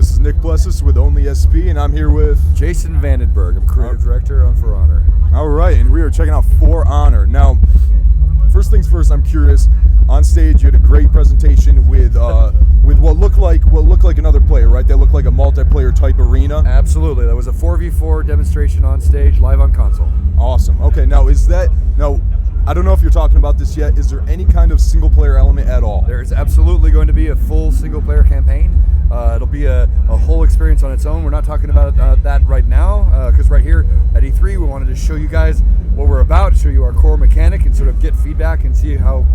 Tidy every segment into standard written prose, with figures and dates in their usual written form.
This is Nick Plessis with Only SP, and I'm here with Jason Vandenberg. I'm creative director on For Honor. All right, and we are checking out For Honor. Now, first things first, I'm curious. On stage, you had a great presentation with what looked like another player, right? That looked like a multiplayer type arena. Absolutely. That was a 4v4 demonstration on stage, live on console. Awesome. Okay, now I don't know if you're talking about this yet. Is there any kind of single player element at all? There is absolutely going to be a full single player campaign. It'll be a whole experience on its own. We're not talking about that right now, because right here at E3 we wanted to show you guys what we're about, show you our core mechanic, and sort of get feedback and see how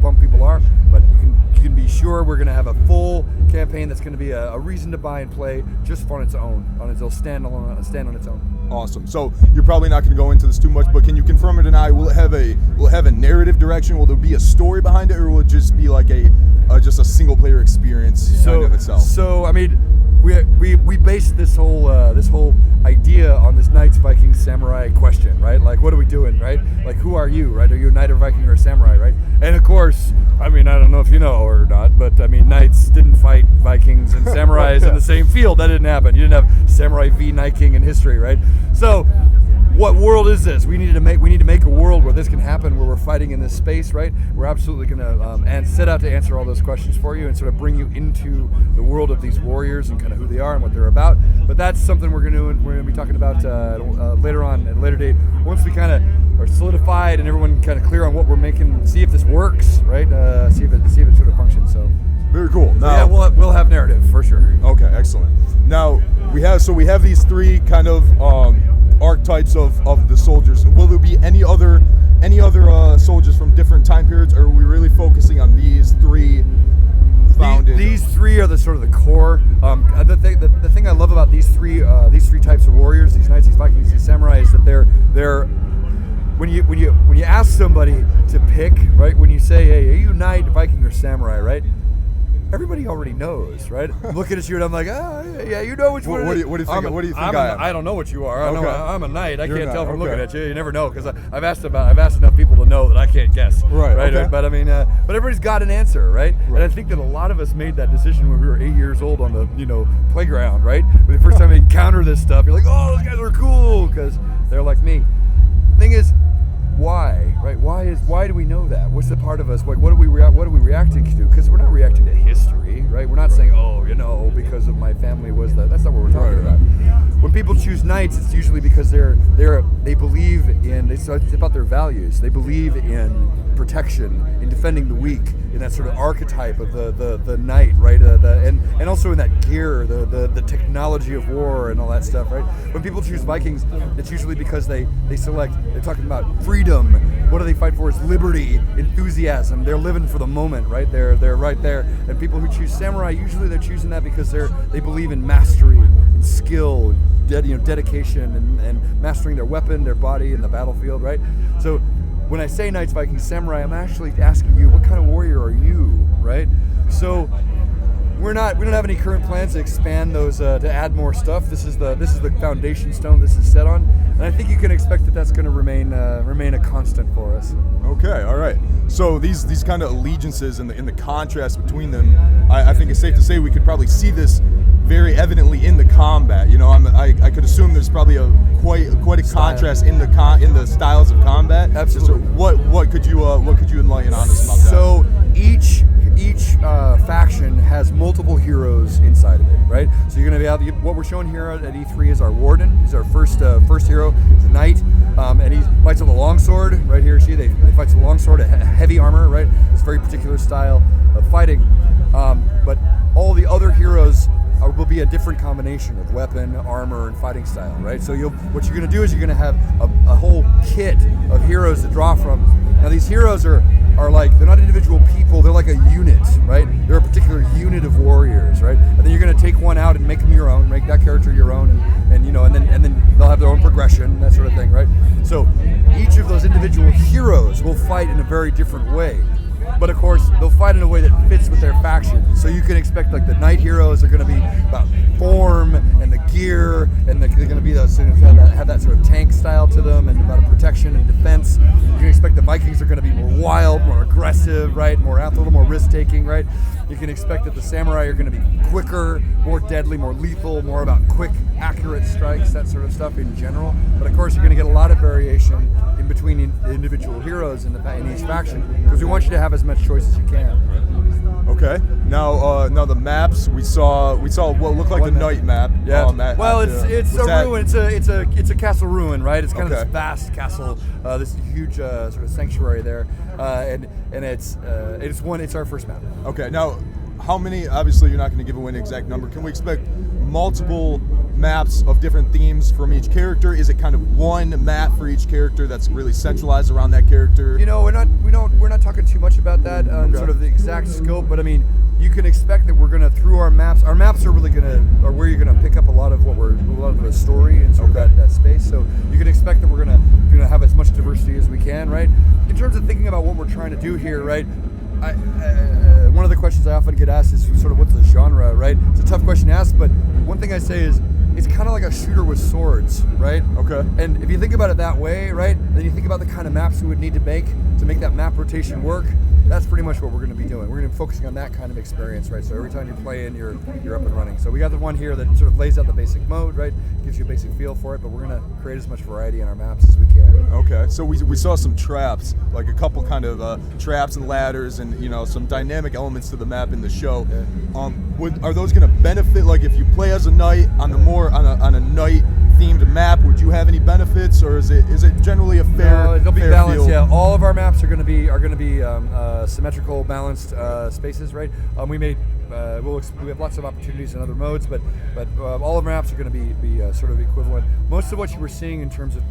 pumped people are. But you can be sure we're going to have a full campaign that's going to be a reason to buy and play just on its own. It'll stand on its own. Awesome. So you're probably not going to go into this too much, but can you confirm or deny? Will it have a narrative direction? Will there be a story behind it, or will it just be like just a single player experience kind of itself? So I mean, we based this whole idea on this Knights, Vikings, Samurai question, right? Like, what are we doing, right? Like, who are you, right? Are you a Knight or Viking or a Samurai, right? And of course, I mean, I don't know if you know or not, but I mean, Knights didn't fight Vikings and Samurais in the same field. That didn't happen. You didn't have Samurai v Night King in history, right? So, what world is this? We need to make a world where this can happen, where we're fighting in this space, right? We're absolutely going to and set out to answer all those questions for you and sort of bring you into the world of these warriors and kind of who they are and what they're about. But that's something we're going to be talking about later on at a later date, once we kind of are solidified and everyone kind of clear on what we're making. See if this works, right? See if it sort of functions. So very cool. Now, yeah, we'll have narrative for sure. Okay, excellent. Now we have these three kind of archetypes of the soldiers. Will there be any other soldiers from different time periods, or are we really focusing on these three founded? These three are the sort of the core. The thing I love about these three types of warriors, these Knights, these Vikings, these Samurai, is that they're when you ask somebody to pick, right? When you say, hey, are you Knight, Viking, or Samurai, right? Everybody already knows, right? I'm looking at you and I'm like, yeah, you know which one. What do you think I am? I don't know what you are. Okay. I'm a knight. I can't tell from okay. looking at you. You never know, because I've asked enough people to know that I can't guess. Right. Okay. But I mean, but everybody's got an answer, right? And I think that a lot of us made that decision when we were 8 years old on the playground, right? When the first time you encounter this stuff, you're like, oh, those guys are cool because they're like me. Thing is, why, right? Why do we know that? What's the part of us? Like, what are we reacting to? Because we're not reacting to history, right? We're not saying, oh, because of my family was that. That's not what we're talking about. When people choose Knights, it's usually because they believe in. It's about their values. They believe in protection, in defending the weak, in that sort of archetype of the knight, right? And also in that gear, the technology of war and all that stuff, right? When people choose Vikings, it's usually because they're talking about freedom. What do they fight for? Is liberty, enthusiasm. They're living for the moment, right? They're right there. And people who choose Samurai, usually they're choosing that because they believe in mastery and skill, dedication, and mastering their weapon, their body, and the battlefield, right? So when I say Knights, Vikings, Samurai, I'm actually asking you, what kind of warrior are you, right? So we don't have any current plans to expand those to add more stuff. This is the foundation stone this is set on, and I think you can expect that that's going to remain a constant for us. Okay, all right. So these kind of allegiances and the contrast between them, I think it's safe to say we could probably see this very evidently in the combat. I could assume there's probably quite a contrast in the styles of combat. Absolutely. So what could you enlighten on us about that? So each faction has multiple heroes inside of it, right? So you're going to have what we're showing here at E3 is our Warden. He's our first hero. He's a knight, and he fights with a longsword. Right here, see, they fight with a longsword, a heavy armor, right? It's a very particular style of fighting. But all the other heroes will be a different combination of weapon, armor, and fighting style, right? So what you're going to do is you're going to have a whole kit of heroes to draw from. Now these heroes are like, they're not individual people, they're like a unit, right? They're a particular unit of warriors, right? And then you're going to take one out and make them your own, make that character your own, and then they'll have their own progression, that sort of thing, right? So each of those individual heroes will fight in a very different way. But of course, they'll fight in a way that fits with their faction. So you can expect like the Knight heroes are going to be about form and the gear, and they're going to be those have that sort of tank style to them, and about protection and defense. You can expect the Vikings are going to be more wild, more aggressive, right? More a little more risk taking, right? You can expect that the samurai are going to be quicker, more deadly, more lethal, more about quick, accurate strikes, that sort of stuff in general. But of course, you're going to get a lot of variation in between individual heroes in each faction, because we want you to have as much choice as you can. Okay. Now the maps we saw what looked like the Knight map. Yeah. It's a ruin. It's a castle ruin, right? It's kind of Okay. this vast castle, this huge sort of sanctuary there, and it's our first map. Okay. Now, how many? Obviously, you're not going to give away an exact number. Can we expect multiple maps of different themes from each character? Is it kind of one map for each character that's really centralized around that character? You know, we're not talking too much about that sort of the exact scope, but I mean, you can expect that we're gonna through our maps are really are where you're gonna pick up a lot of the story and sort of that space. So you can expect that we're gonna have as much diversity as we can, right? In terms of thinking about what we're trying to do here, right? One of the questions I often get asked is sort of what's the genre, right? It's a tough question to ask, but one thing I say is it's kind of like a shooter with swords, right? Okay. And if you think about it that way, right, then you think about the kind of maps we would need to make that map rotation work. That's pretty much what we're going to be doing. We're going to be focusing on that kind of experience, right? So every time you play in, you're up and running. So we got the one here that sort of lays out the basic mode, right? Gives you a basic feel for it, but we're going to create as much variety in our maps as we can. Okay, so we saw some traps, like a couple kind of traps and ladders, and some dynamic elements to the map in the show. Yeah. Are those going to benefit? Like if you play as a knight on a knight themed map, would you have any benefits, or is it generally a fair? No, it'll be fair balanced. field? Yeah, all of our maps are going to be symmetrical, balanced spaces, right? We have lots of opportunities in other modes, but all of our maps are going to be sort of equivalent. Most of what you were seeing in terms of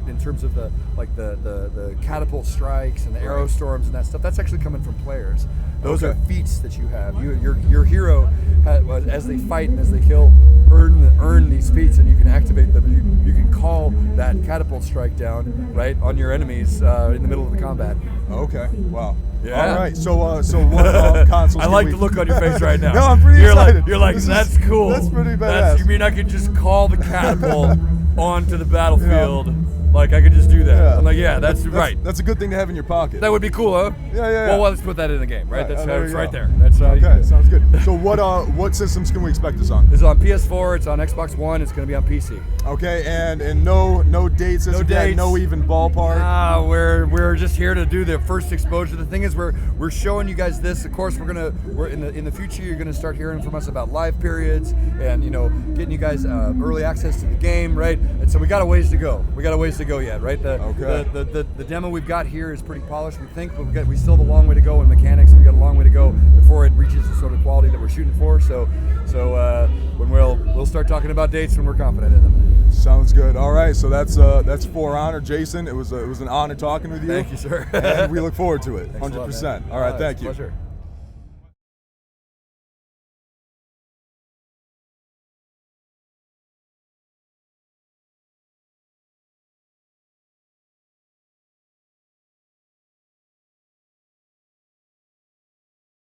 the catapult strikes and the arrow storms and that stuff, that's actually coming from players. Those are feats that you have. Your hero, as they fight and as they kill, earn these feats, and you can activate them. You can call that catapult strike down right on your enemies in the middle of the combat. Okay. Wow. Yeah. All right. So what consoles? I like the look on your face right now. No, I'm pretty excited. You're like, that's cool. That's pretty badass. You mean I could just call the catapult onto the battlefield? Like I could just do that. Yeah. I'm like, yeah, that's right. That's a good thing to have in your pocket. That would be cool, huh? Yeah. Well, let's put that in the game, right? That's there it's you right go. there. That's how you do Okay, it. sounds good. So what systems can we expect this on? This is on PS4. It's on Xbox One. It's going to be on PC. Okay, and no dates as No of yet, dates. no even ballpark. We're just here to do the first exposure. The thing is, we're showing you guys this. Of course, we're in the future. You're gonna start hearing from us about live periods and getting you guys early access to the game, right? And so we got a ways to go. We got a ways to go yet, right? The demo we've got here is pretty polished, we think, but we still have a long way to go in mechanics. We got a long way to go before it reaches the sort of quality that we're shooting for. So when we'll start talking about dates when we're confident in them. Sounds good. All right, so that's For Honor, Jason. It was an honor talking with you. Thank you, sir. And we look forward to it. Thanks a lot, 100%. man. All right, thank it's a you. pleasure.